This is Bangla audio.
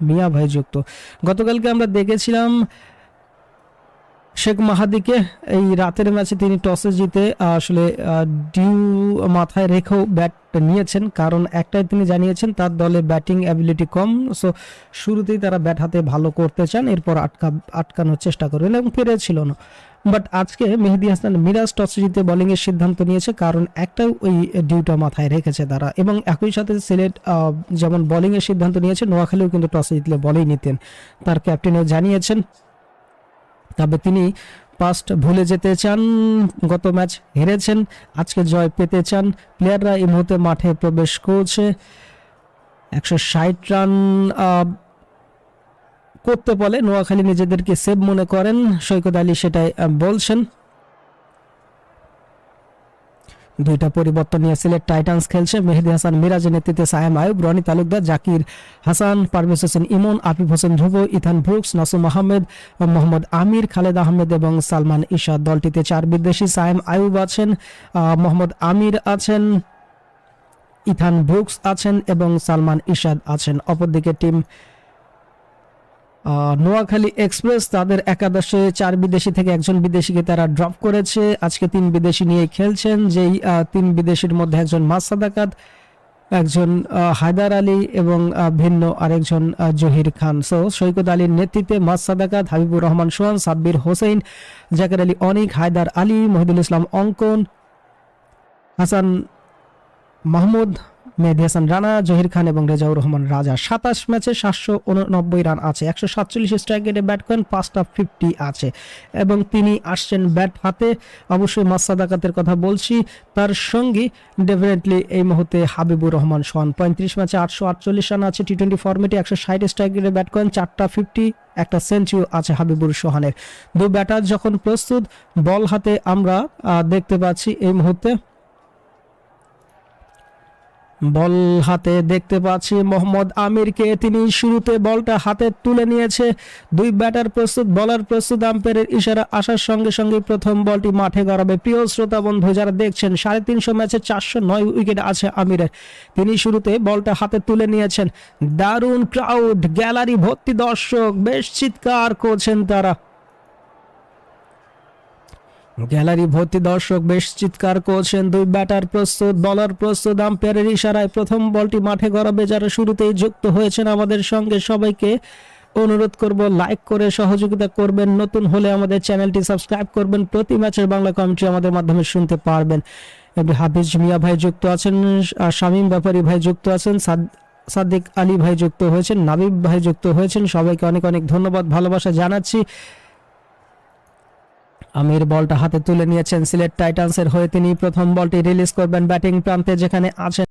মিয়া ভাই যুক্ত। গতকালকে আমরা দেখেছিলাম শেখ মাহাদিকে এই রাতের ম্যাচে তিনি টসে জিতে আসলে ডিউ মাথায় রেখেও ব্যাট নিয়েছেন, কারণ একটাই তিনি জানিয়েছেন তার দলে ব্যাটিং অ্যাবিলিটি কম, সো শুরুতেই তারা ব্যাট হাতে ভালো করতে চান, এরপর আটকানোর চেষ্টা করবেন এবং পেরেছিল না। বাট আজকে মেহেদী হাসান মিরাজ টসে জিতে বোলিংয়ের সিদ্ধান্ত নিয়েছে, কারণ একটাই ওই ডিউটা মাথায় রেখেছে তারা। এবং একই সাথে সিলেট যেমন বোলিংয়ের সিদ্ধান্ত নিয়েছে, নোয়াখালীও কিন্তু টসে জিতলে বলেই নিতেন, তার ক্যাপ্টেনও জানিয়েছেন। তবে তিনি পাস্ট ভুলে যেতে চান, গত ম্যাচ হেরেছেন, আজকে জয় পেতে চান। প্লেয়াররা এই মুহূর্তে মাঠে প্রবেশ করছে, 160 রান করতে বলে নোয়াখালী নিজেদেরকে সেভ মনে করেন, সৈকত আলী সেটাই বলছেন। দুইটা পরিবর্তন নিয়ে সিলেট টাইটান্স খেলছে। মেহেদী হাসান মিরাজের নেতৃত্বে সায়েম আয়ুব, রনি তালুকদার, জাকির হাসান, পারভেজ হোসেন ইমন, আফিফ হোসেন ধ্রুব, ইথান ব্রুকস, নাসুম আহমেদ, মোহাম্মদ আমির, খালেদ আহমেদ এবং সালমান ইশাদ। দলটিতে 4 বিদেশি, সায়েম আয়ুব আছেন, মোহাম্মদ আমির আছেন, ইথান ব্রুকস আছেন এবং সালমান ইশাদ আছেন। অপরদিকে টিম নোয়াখালী এক্সপ্রেস তাদের একাদশে 4 বিদেশি থেকে একজন বিদেশিকে তারা ড্রপ করেছে। আজকে 3 বিদেশি নিয়ে খেলছেন, যেই 3 বিদেশির মধ্যে একজন মাস সাদাকাত, একজন হায়দার আলী এবং ভিন্ন আরেকজন জহির খান। সো সৈকত আলীর নেতৃত্বে মাস সাদাকাত, হাবিবুর রহমান সোহান, সাব্বির হোসেন, জাকের আলী অনিক, হায়দার আলী, মহিদুল ইসলাম অঙ্কন, হাসান মাহমুদ, মেহেদী হাসান রানা, জহির খান এবং রেজাউর রহমান রাজা। 27 ম্যাচে 789 রান আছে, 147 স্ট্রাইক রেটে ব্যাট করেন, 5টা 50 আছে এবং তিনি আসছেন ব্যাট হাতে। অবশ্যই মাস সাদাকাতের কথা বলছি, তার সঙ্গী ডেফিনেটলি এই মুহূর্তে হাবিবুর রহমান সোহান। 35 ম্যাচে 848 রান আছে, টি-20 ফরম্যাটে 160 স্ট্রাইক রেটে ব্যাট করেন, 4টা 50, একটা সেঞ্চুরি আছে হাবিবুর সোহানের। দু ব্যাটার যখন প্রস্তুত, বল হাতে আমরা দেখতে পাচ্ছি এই মুহূর্তে বল হাতে দেখতে পাচ্ছি মোহাম্মদ আমিরকে, তিনি শুরুতে বলটা হাতে তুলে নিয়েছে। 2 ব্যাটার প্রস্তুত, বলার প্রস্তুত, আম্পায়ারের ইশারা আসার সঙ্গে সঙ্গে প্রথম বলটি মাঠে গড়াবে। প্রিয় শ্রোতা বন্ধু যারা দেখছেন, 350 ম্যাচে 409 উইকেট আছে আমিরের, তিনি শুরুতে বলটা হাতে তুলে নিয়েছেন। দারুণ ক্রাউড, গ্যালারি ভর্তি দর্শক, বেশ চিৎকার করছেন তারা, গ্যালারি ভর্তি দর্শক বেশ চিৎকার করছেন। 2 ব্যাটার প্রস্তুত, বলার প্রস্তুত, আম্পায়ারের ইশারায় প্রথম বলটি মাঠে গড়াবে। যারা শুরুতেই যুক্ত হয়েছেন আমাদের সঙ্গে সবাইকে অনুরোধ করব লাইক করে সহযোগিতা করবেন, নতুন হলে আমাদের চ্যানেলটি সাবস্ক্রাইব করবেন। প্রতি ম্যাচের বাংলা কমেন্ট্রি আমাদের মাধ্যমে শুনতে পারবেন। হাফিজ মিয়া ভাই যুক্ত আছেন, শামীম ব্যাপারী ভাই যুক্ত আছেন, সাদিক আলী ভাই যুক্ত হয়েছেন, নাবিব ভাই যুক্ত হয়েছেন, সবাইকে অনেক অনেক ধন্যবাদ, ভালোবাসা জানাচ্ছি। আমির বলটা হাতে তুলে নিয়েছেন, সিলেট টাইটান্সের হয়ে তিনি প্রথম বলটি রিলিজ করবেন ব্যাটিং প্রান্তে, যেখানে আছেন